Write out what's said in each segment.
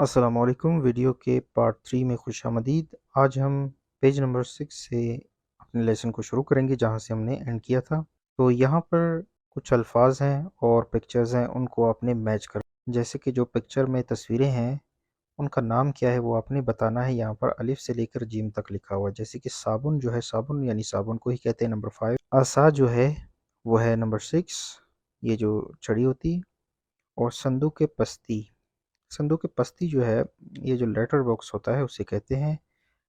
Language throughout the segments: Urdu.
السلام علیکم۔ ویڈیو کے پارٹ 3 میں خوش آمدید۔ آج ہم پیج نمبر 6 سے اپنے لیسن کو شروع کریں گے جہاں سے ہم نے اینڈ کیا تھا۔ تو یہاں پر کچھ الفاظ ہیں اور پکچرز ہیں، ان کو آپ نے میچ کر، جیسے کہ جو پکچر میں تصویریں ہیں ان کا نام کیا ہے وہ آپ نے بتانا ہے۔ یہاں پر الف سے لے کر جیم تک لکھا ہوا ہے، جیسے کہ صابن جو ہے، صابن یعنی صابن کو ہی کہتے ہیں نمبر 5۔ عصا جو ہے وہ ہے نمبر 6، یہ جو چھڑی ہوتی۔ اور صندوق پستی، صندوق پستی جو ہے یہ جو لیٹر باکس ہوتا ہے اسے کہتے ہیں۔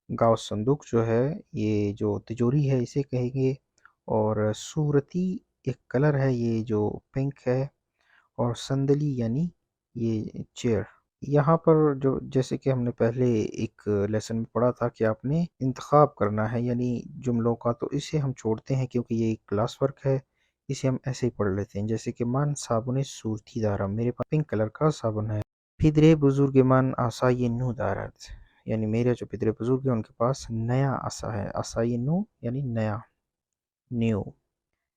گاؤ صندوق جو ہے یہ جو تجوری ہے اسے کہیں گے۔ اور صورتی ایک کلر ہے یہ جو پنک ہے۔ اور صندلی یعنی یہ چیئر۔ یہاں پر جو جیسے کہ ہم نے پہلے ایک لیسن میں پڑھا تھا کہ آپ نے انتخاب کرنا ہے یعنی جملوں کا، تو اسے ہم چھوڑتے ہیں کیونکہ یہ ایک کلاس ورک ہے، اسے ہم ایسے ہی پڑھ لیتے ہیں۔ جیسے کہ من صابن صورتی دارم، میرے پاس پنک کلر کا صابن ہے۔ پدرے بزرگ من عصای نو دارد، یعنی میرے جو پدرے بزرگ ہیں ان کے پاس نیا عصا ہے۔ عصای نو یعنی نیا، نیو۔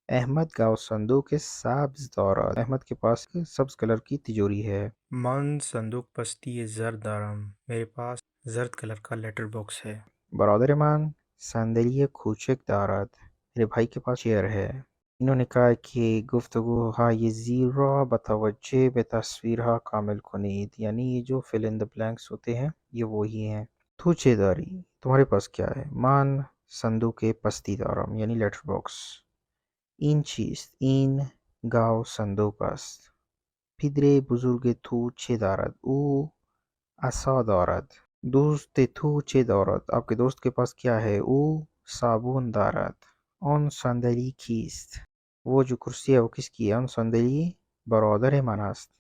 احمد گاؤ صندوق سبز دارد، احمد کے پاس سبز کلر کی تجوری ہے۔ من صندوق پستی زرد دارم، میرے پاس زرد کلر کا لیٹر باکس ہے۔ برادر من صندلی کوچک دارد، میرے بھائی کے پاس چیئر ہے۔ انہوں نے کہا کہ گفتگوهای زیر را بتوجہ به تصویرها کامل کنید، یعنی یہ جو فل ان دا بلینکس ہوتے ہیں یہ وہی ہیں۔ تو چه داری، تمہارے پاس کیا ہے؟ من صندوق پستی دارم یعنی لیٹر باکس۔ این چیست؟ این گاو صندوق است۔ پدر بزرگ تو چه دارد؟ او عصا دارد۔ دوست تو چه دارد؟ آپ کے دوست کے پاس کیا ہے؟ او صابون دارد۔ آن صندلی کیست؟ وہ جو کرسی ہے وہ کس کی ہے؟ آن صندلی برادر من است۔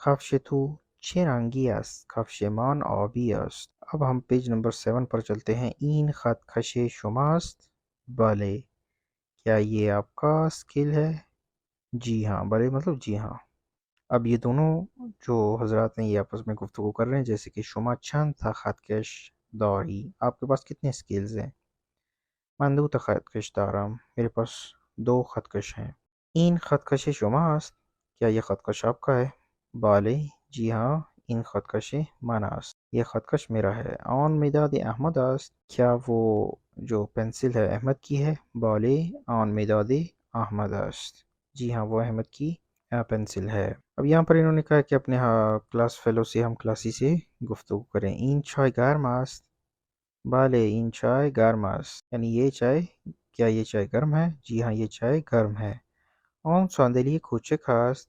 کفش تو چه رنگی است؟ کفش من آبی است۔ اب ہم پیج نمبر 7 پر چلتے ہیں۔ این خط کش شماست؟ بله۔ کیا یہ آپ کا اسکل ہے؟ جی ہاں، بلے مطلب جی ہاں۔ اب یہ دونوں جو حضرات ہیں یہ آپس میں گفتگو کر رہے ہیں، جیسے کہ شما چند تا خط کش داری، آپ کے پاس کتنے اسکلز ہیں؟ من دو تا خط کش دارم، میرے پاس 2 خط کش ہیں۔ این خط کش شماست؟ کیا یہ خط کش آپ کا ہے؟ بله، جی ہاں، این خط کش من است، یہ خط کش میرا ہے۔ آن مداد احمد است؟ کیا وہ جو پنسل ہے احمد کی ہے؟ بله، آن مداد احمد است، جی ہاں وہ احمد کی پنسل ہے۔ اب یہاں پر انہوں نے کہا کہ اپنے کلاس فیلو سے ہم کلاسی سے گفتگو کریں۔ این چای گرم است؟ بله، این چای گرم است، یعنی یہ چائے، کیا یہ چائے گرم ہے؟ جی ہاں یہ چائے گرم ہے۔ آن صندلی کوچک است؟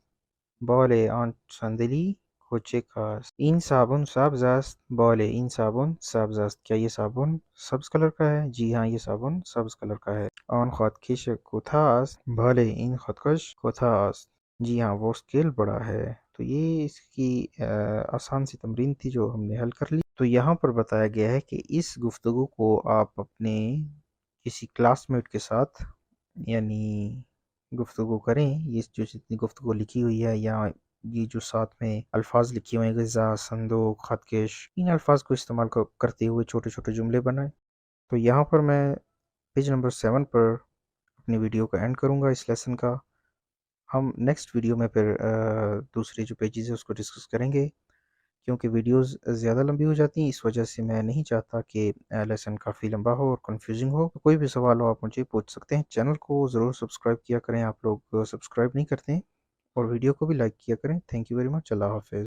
بله، آن صندلی کوچک است۔ این صابن سبز است؟ بله، این صابن سبز است، کیا یہ صابن سبز کلر کا ہے؟ جی ہاں یہ صابن سبز کلر کا ہے۔ آن خطکش کوتاه است؟ بله، این خطکش کوتاه است، جی ہاں وہ اسکیل بڑا ہے۔ تو یہ اس کی آسان سی تمرین تھی جو ہم نے حل کر لی۔ تو یہاں پر بتایا گیا ہے کہ اس گفتگو کو آپ اپنے کسی کلاس میٹ کے ساتھ یعنی گفتگو کریں۔ یہ جو جتنی گفتگو لکھی ہوئی ہے یا یہ جو ساتھ میں الفاظ لکھی ہوئے ہیں، غذا، صندوق، خطکش، ان الفاظ کو استعمال کرتے ہوئے چھوٹے چھوٹے جملے بنائیں۔ تو یہاں پر میں پیج نمبر 7 پر اپنی ویڈیو کا اینڈ کروں گا اس لیسن کا۔ ہم نیکسٹ ویڈیو میں پھر دوسری جو پیجز ہے اس کو ڈسکس کریں گے، کیونکہ ویڈیوز زیادہ لمبی ہو جاتی ہیں، اس وجہ سے میں نہیں چاہتا کہ لیسن کافی لمبا ہو اور کنفیوزنگ ہو۔ کوئی بھی سوال ہو آپ مجھے پوچھ سکتے ہیں۔ چینل کو ضرور سبسکرائب کیا کریں، آپ لوگ سبسکرائب نہیں کرتے ہیں، اور ویڈیو کو بھی لائک کیا کریں۔ تھینک یو ویری مچ، اللہ حافظ۔